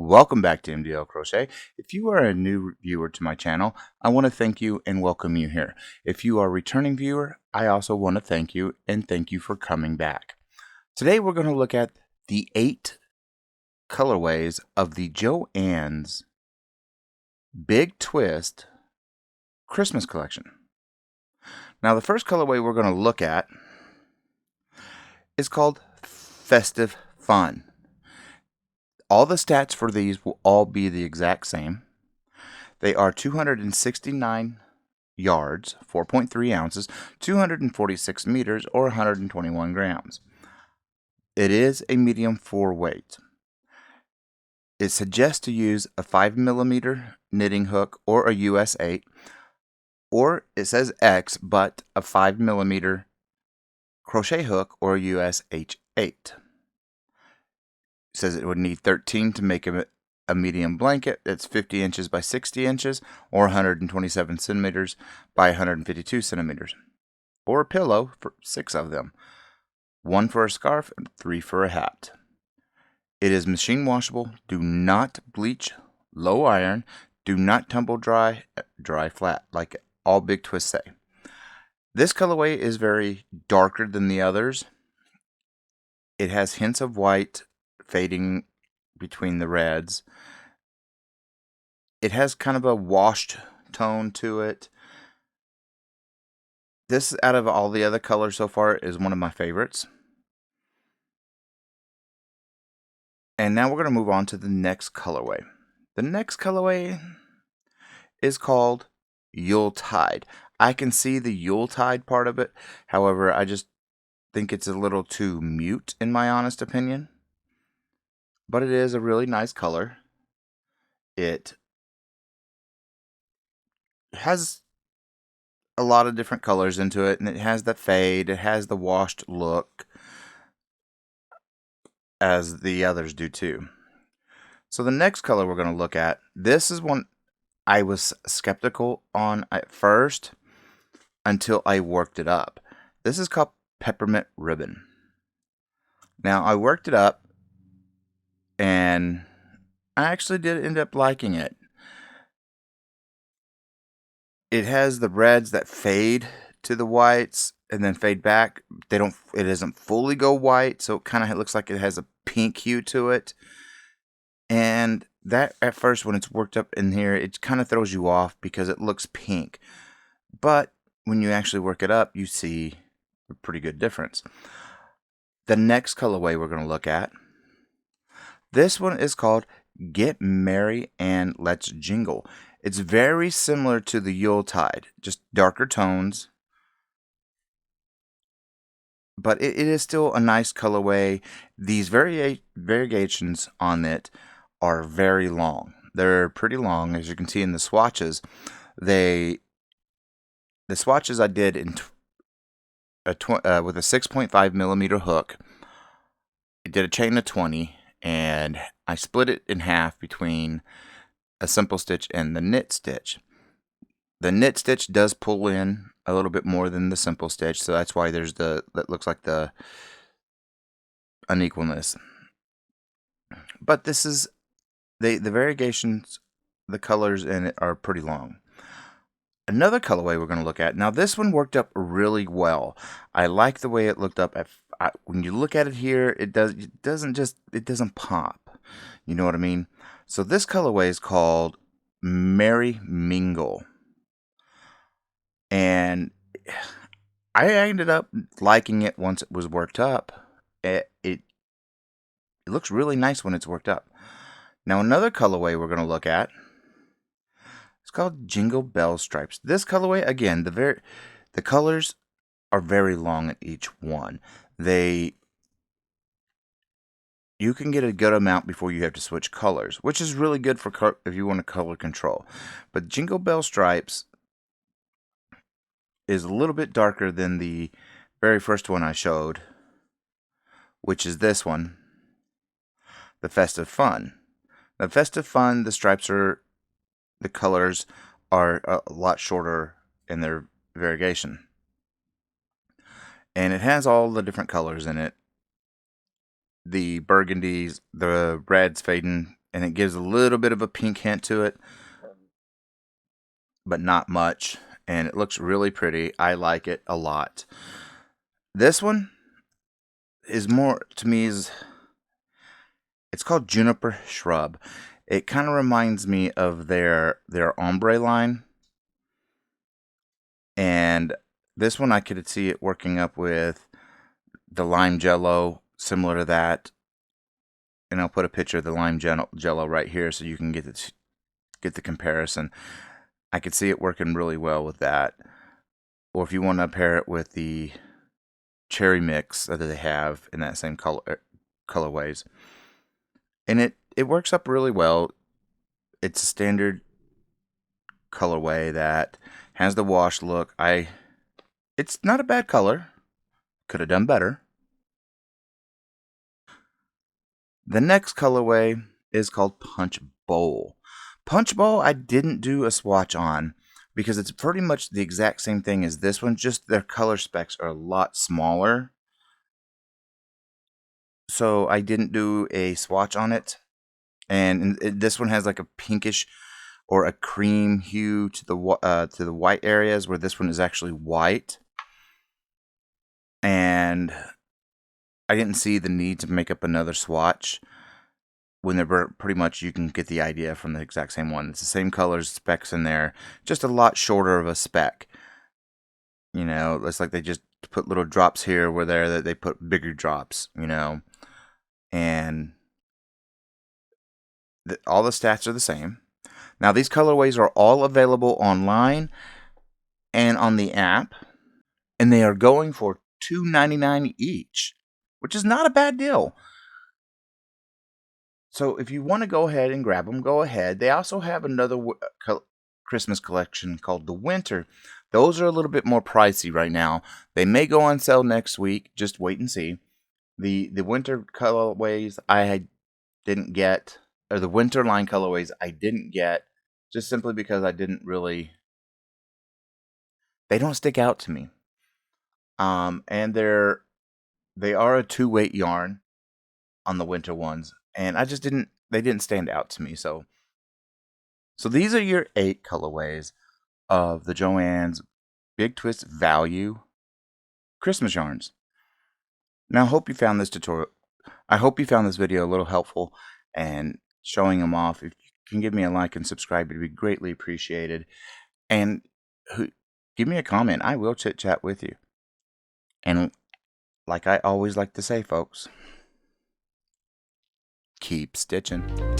Welcome back to MDL Crochet. If you are a new viewer to my channel, I want to thank you and welcome you here. If you are a returning viewer, I also want to thank you and thank you for coming back. Today we're going to look at the 8 colorways of the Joann's Big Twist Christmas collection. Now the first colorway we're going to look at is called Festive Fun. All the stats for these will all be the exact same. They are 269 yards, 4.3 ounces, 246 meters, or 121 grams. It is a medium 4 weight. It suggests to use a 5mm knitting hook or a US 8, or it says X, but a 5mm crochet hook or a US H8. It says it would need 13 to make a medium blanket. It's 50 inches by 60 inches or 127 centimeters by 152 centimeters. Or a pillow for 6 of them. 1 for a scarf and 3 for a hat. It is machine washable. Do not bleach. Low iron. Do not tumble dry. Dry flat like all Big Twists say. This colorway is very darker than the others. It has hints of white fading between the reds. It has kind of a washed tone to it. This, out of all the other colors so far, is one of my favorites. And now we're going to move on to the next colorway. The next colorway is called Yuletide. I can see the Yuletide part of it. However, I just think it's a little too mute in my honest opinion. But it is a really nice color. It has a lot of different colors into it, and it has the fade, it has the washed look, as the others do too. So the next color we're going to look at, this is one I was skeptical on at first until I worked it up. This is called Peppermint Ribbon. Now I worked it up and I actually did end up liking it. It has the reds that fade to the whites and then fade back. It doesn't fully go white, so it kind of looks like it has a pink hue to it. And that at first when it's worked up in here, it kind of throws you off because it looks pink. But when you actually work it up, you see a pretty good difference. The next colorway we're going to look at, this one is called Get Merry and Let's Jingle. It's very similar to the Yuletide, just darker tones. But it is still a nice colorway. These variations on it are very long. They're pretty long, as you can see in the swatches. The swatches I did in with a 6.5mm hook. I did a chain of 20, and I split it in half between a simple stitch and the knit stitch. The knit stitch does pull in a little bit more than the simple stitch, so that's why there's that looks like the unequalness. But this is the variations, the colors in it are pretty long. Another colorway we're going to look at. Now this one worked up really well. I like the way it looked up. When you look at it here, it doesn't pop. You know what I mean? So this colorway is called Merry Mingle. And I ended up liking it once it was worked up. It looks really nice when it's worked up. Now another colorway we're going to look at, it's called Jingle Bell Stripes. This colorway, again, the colors are very long in each one. You can get a good amount before you have to switch colors, which is really good for if you want to color control. But Jingle Bell Stripes is a little bit darker than the very first one I showed, which is this one, the Festive Fun. The Festive Fun, the colors are a lot shorter in their variegation. And it has all the different colors in it. The burgundies, the reds fading and it gives a little bit of a pink hint to it, but not much, and it looks really pretty. I like it a lot. This one is more, to me, it's called Juniper Shrub. It kind of reminds me of their ombre line, and this one I could see it working up with the lime jello, similar to that. And I'll put a picture of the lime jello right here so you can get the comparison. I could see it working really well with that. Or if you want to pair it with the cherry mix that they have in that same colorways. And it works up really well. It's a standard colorway that has the wash look. It's not a bad color. Could have done better. The next colorway is called Punch Bowl. Punch Bowl I didn't do a swatch on because it's pretty much the exact same thing as this one, just their color specs are a lot smaller. So I didn't do a swatch on it. And this one has like a pinkish or a cream hue to the white areas, where this one is actually white. And I didn't see the need to make up another swatch when they're pretty much, you can get the idea from the exact same one. It's the same colors, specs in there, just a lot shorter of a spec. You know, it's like they just put little drops here where that they put bigger drops, you know. And all the stats are the same. Now, these colorways are all available online and on the app, and they are going for $2.99 each, which is not a bad deal. So if you want to go ahead and grab them, go ahead. They also have another Christmas collection called the Winter. Those are a little bit more pricey right now. They may go on sale next week. Just wait and see. The winter colorways I didn't get, or the winter line colorways I didn't get, just simply because I didn't really, they don't stick out to me. And they are a 2-weight yarn on the winter ones, and they didn't stand out to me. So these are your 8 colorways of the Joann's Big Twist Value Christmas yarns. Now, I hope you found this video a little helpful and showing them off. If you can give me a like and subscribe, it'd be greatly appreciated. And give me a comment. I will chit chat with you. And like I always like to say, folks, keep stitching.